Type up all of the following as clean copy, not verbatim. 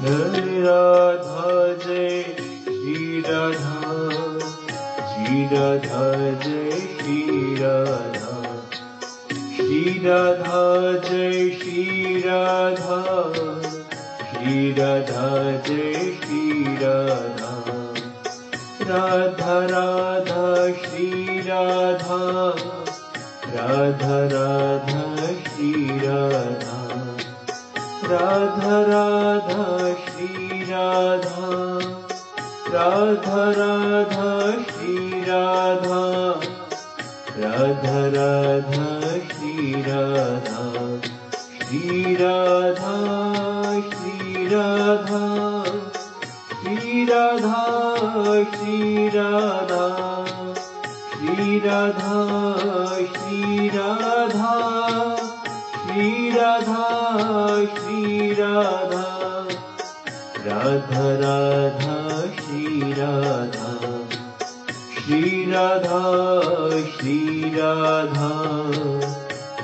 Radha Jai Shri Radha, Shri Radha Jai Shri Radha, Shri Radha Jai Shri Radha, Shri Radha Jai Shri Radha, Radha Radha Shri Radha, Radha Radha Shri Radha, Radha Radha Shri Radha, Radha Radha Shri Radha, Radha Radha Shri Radha, Shri Radha Shri Radha, Shri Radha Shri Radha, Shri Radha Shri Radha, Shri Radha Shri Radha, Radha Radha Shri Radha, Shri Radha Shri Radha,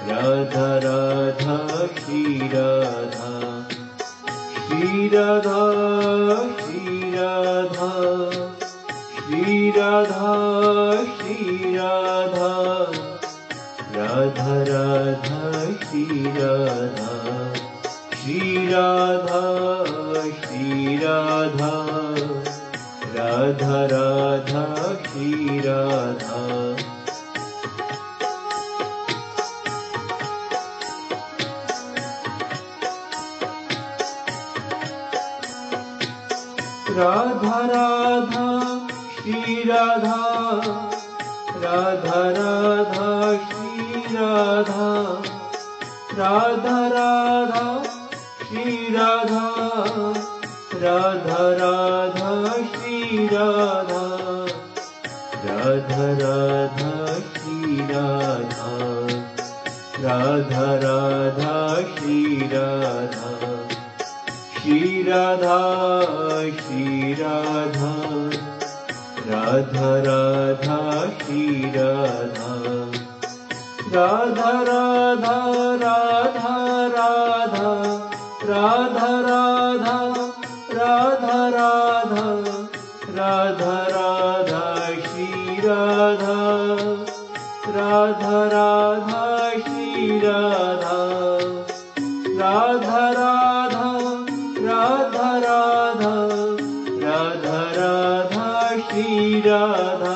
Radha Radha Shri Radha, Shri Radha Shri Radha, Shri Radha Shri Radha, Radha Radha Shri Radha, Shri Radha Shri Radha, Radha Radha Shri Radha, Radha Radha Shri Radha, Radha Radha Shri Radha, Radha Radha Shri Radha, Radha Radha Shri Radha, Radha Radha Shri Radha, Radha Radha Shri Radha, Shri Radha Shri Radha, Radha Radha Shri Radha, Radha Radha Radha Radha, Radha Radha Radha Radha, Radha Radha Shri Radha, Radha Radha Shri Radha, Radha Radha Radha Radha, Radha Radha Shri Radha,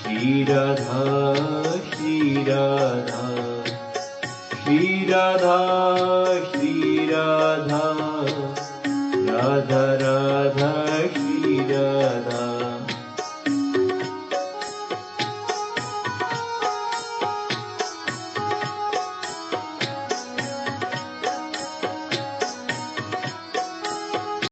Shri Radha Shri Radha, Shri Radha